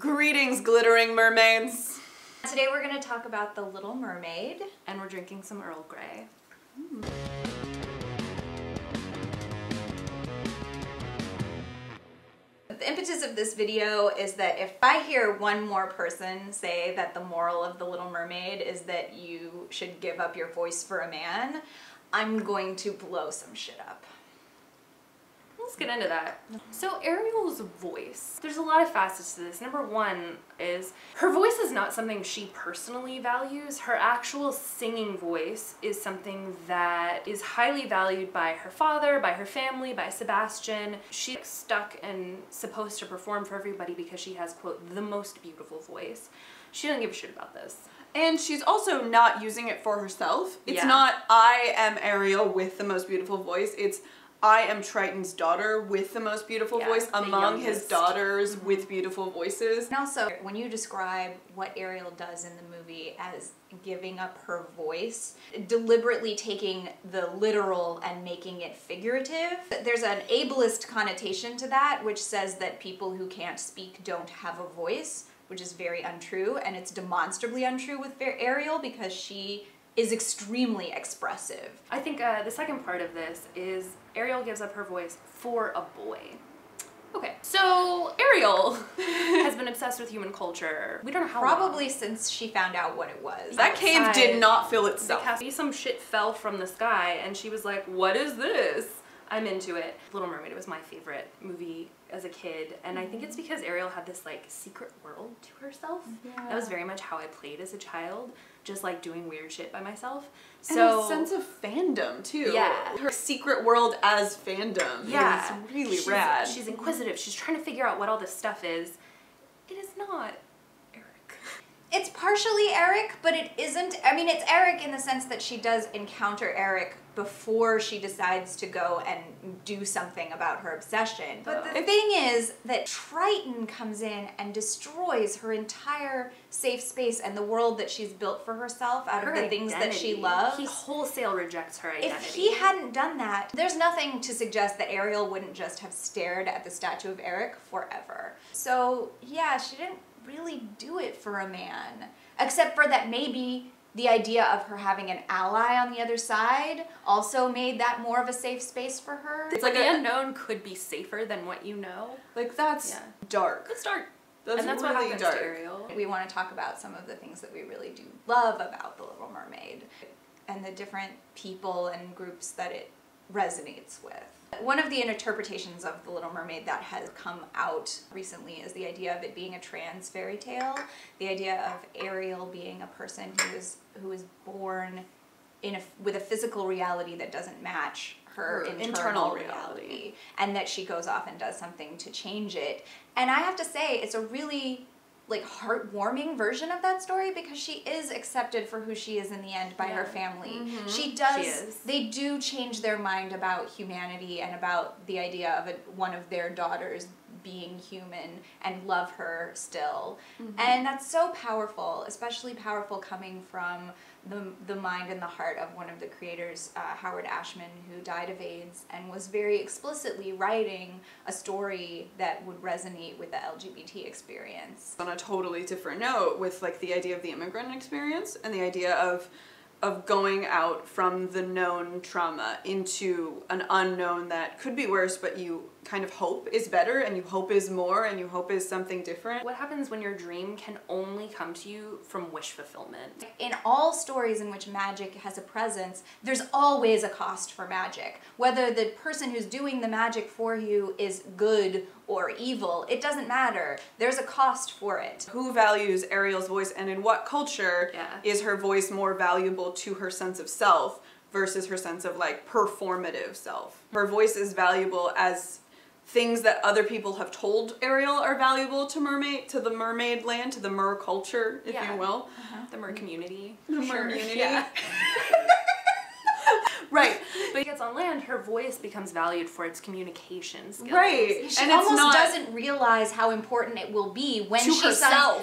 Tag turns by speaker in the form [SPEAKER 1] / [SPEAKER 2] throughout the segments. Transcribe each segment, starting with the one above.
[SPEAKER 1] Greetings, glittering mermaids.
[SPEAKER 2] Today we're going to talk about The Little Mermaid.
[SPEAKER 3] And we're drinking some Earl Grey.
[SPEAKER 2] The impetus of this video is that if I hear one more person say that the moral of The Little Mermaid is that you should give up your voice for a man, I'm going to blow some shit up.
[SPEAKER 3] Let's get into that. So Ariel's voice, there's a lot of facets to this. Number one is her voice is not something she personally values. Her actual singing voice is something that is highly valued by her father, by her family, by Sebastian. She's stuck and supposed to perform for everybody because she has, quote, the most beautiful voice. She doesn't give a shit about this.
[SPEAKER 1] And she's also not using it for herself. It's not, I am Ariel with the most beautiful voice. It's, I am Triton's daughter with the most beautiful voice among his daughters with beautiful voices.
[SPEAKER 2] And also, when you describe what Ariel does in the movie as giving up her voice, deliberately taking the literal and making it figurative, there's an ableist connotation to that, which says that people who can't speak don't have a voice, which is very untrue, and it's demonstrably untrue with Ariel because she is extremely expressive.
[SPEAKER 3] I think the second part of this is Ariel gives up her voice for a boy. Okay, so Ariel has been obsessed with human culture. We don't know how
[SPEAKER 2] Probably
[SPEAKER 3] long.
[SPEAKER 2] Since she found out what it was.
[SPEAKER 1] That cave did not fill itself.
[SPEAKER 3] Some shit fell from the sky and she was like, what is this? I'm into it. Little Mermaid was my favorite movie as a kid, and I think it's because Ariel had this like secret world to herself. Yeah. That was very much how I played as a child, just like doing weird shit by myself. So
[SPEAKER 1] and a sense of fandom too.
[SPEAKER 3] Yeah.
[SPEAKER 1] Her secret world as fandom is really rad.
[SPEAKER 3] She's inquisitive. She's trying to figure out what all this stuff is. It is not Eric.
[SPEAKER 2] It's partially Eric, but it isn't. I mean, it's Eric in the sense that she does encounter Eric before she decides to go and do something about her obsession. But the thing is that Triton comes in and destroys her entire safe space and the world that she's built for herself out of the things that she loves.
[SPEAKER 3] He wholesale rejects her identity.
[SPEAKER 2] If he hadn't done that, there's nothing to suggest that Ariel wouldn't just have stared at the statue of Eric forever. So yeah, she didn't really do it for a man, except for that maybe the idea of her having an ally on the other side also made that more of a safe space for her.
[SPEAKER 3] It's like the unknown could be safer than what you know.
[SPEAKER 1] Like that's dark.
[SPEAKER 3] It's dark.
[SPEAKER 1] That's
[SPEAKER 3] and that's
[SPEAKER 1] really
[SPEAKER 3] what happens
[SPEAKER 1] dark.
[SPEAKER 3] to Ariel.
[SPEAKER 2] We want to talk about some of the things that we really do love about The Little Mermaid and the different people and groups that it resonates with. One of the interpretations of The Little Mermaid that has come out recently is the idea of it being a trans fairy tale. The idea of Ariel being a person who is born with a physical reality that doesn't match her internal reality, and that she goes off and does something to change it. And I have to say, it's a really like heartwarming version of that story because she is accepted for who she is in the end by her family. She does. They do change their mind about humanity and about the idea of one of their daughters being human and love her still. And that's so powerful, especially powerful coming from the mind and the heart of one of the creators, Howard Ashman, who died of AIDS and was very explicitly writing a story that would resonate with the LGBT experience.
[SPEAKER 1] On a totally different note, with like the idea of the immigrant experience and the idea of going out from the known trauma into an unknown that could be worse, but you kind of hope is better, and you hope is more, and you hope is something different.
[SPEAKER 3] What happens when your dream can only come to you from wish fulfillment?
[SPEAKER 2] In all stories in which magic has a presence, there's always a cost for magic. Whether the person who's doing the magic for you is good or evil, it doesn't matter. There's a cost for it.
[SPEAKER 1] Who values Ariel's voice, and in what culture is her voice more valuable to her sense of self versus her sense of like performative self? Her voice is valuable as things that other people have told Ariel are valuable to the mermaid land, to the mer culture, if you will.
[SPEAKER 3] The mer community.
[SPEAKER 1] The mer community.
[SPEAKER 3] Yeah.
[SPEAKER 1] Right.
[SPEAKER 3] But it gets on land, her voice becomes valued for its communication skills.
[SPEAKER 1] Right.
[SPEAKER 2] She almost doesn't realize how important it will be when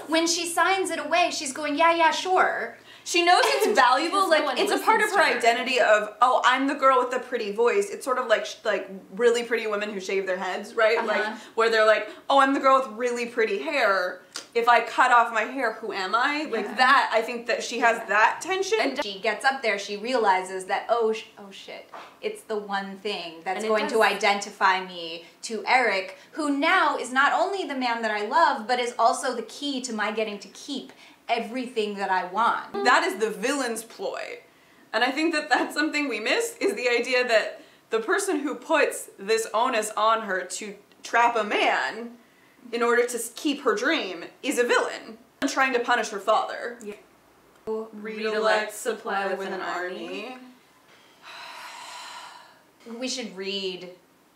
[SPEAKER 2] when she signs it away. She's going, yeah, sure.
[SPEAKER 1] She knows it's valuable, like, it's a part of her identity of, oh, I'm the girl with the pretty voice. It's sort of like really pretty women who shave their heads, right? Like, where they're like, oh, I'm the girl with really pretty hair. if I cut off my hair, who am I? Like that, I think that she has that tension.
[SPEAKER 2] And she gets up there, she realizes that, oh shit, it's the one thing that's going to identify me to Eric, who now is not only the man that I love, but is also the key to my getting to keep everything that I want.
[SPEAKER 1] That is the villain's ploy. And I think that that's something we miss, is the idea that the person who puts this onus on her to trap a man in order to keep her dream is a villain. Trying to punish her father.
[SPEAKER 3] Yeah.
[SPEAKER 1] Reelect supply with an army.
[SPEAKER 2] We should read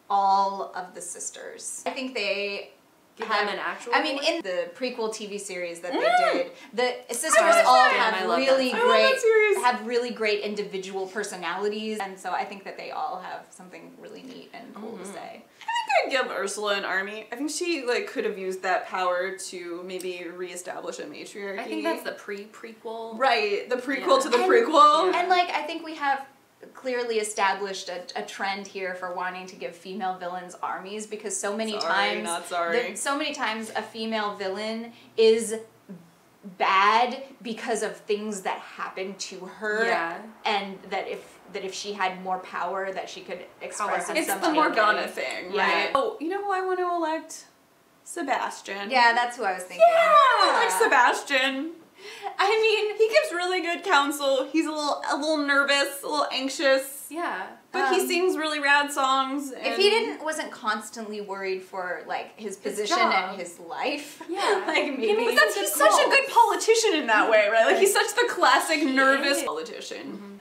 [SPEAKER 2] all of the sisters. I think they
[SPEAKER 3] give them an actual
[SPEAKER 2] voice? In the prequel TV series that they did, the sisters all have really great individual personalities, and so I think that they all have something really neat and cool to say.
[SPEAKER 1] I think I'd give Ursula an army. I think she like could have used that power to maybe reestablish a matriarchy.
[SPEAKER 3] I think that's the prequel.
[SPEAKER 1] Right, the prequel to the prequel.
[SPEAKER 2] And like I think we have clearly established a trend here for wanting to give female villains armies, because so many times a female villain is bad because of things that happen to her, and that if she had more power that she could express in some
[SPEAKER 1] It's the Morgana thing, right? Oh, you know who I want to elect? Sebastian.
[SPEAKER 2] Yeah, that's who I was thinking.
[SPEAKER 1] Yeah, I like Sebastian. I mean, he gives really good counsel. He's a little nervous, a little anxious.
[SPEAKER 3] Yeah.
[SPEAKER 1] But he sings really rad songs.
[SPEAKER 2] If he wasn't constantly worried for like his position and his life, like maybe
[SPEAKER 1] he's such a good politician in that way, right? Like he's such the classic nervous politician.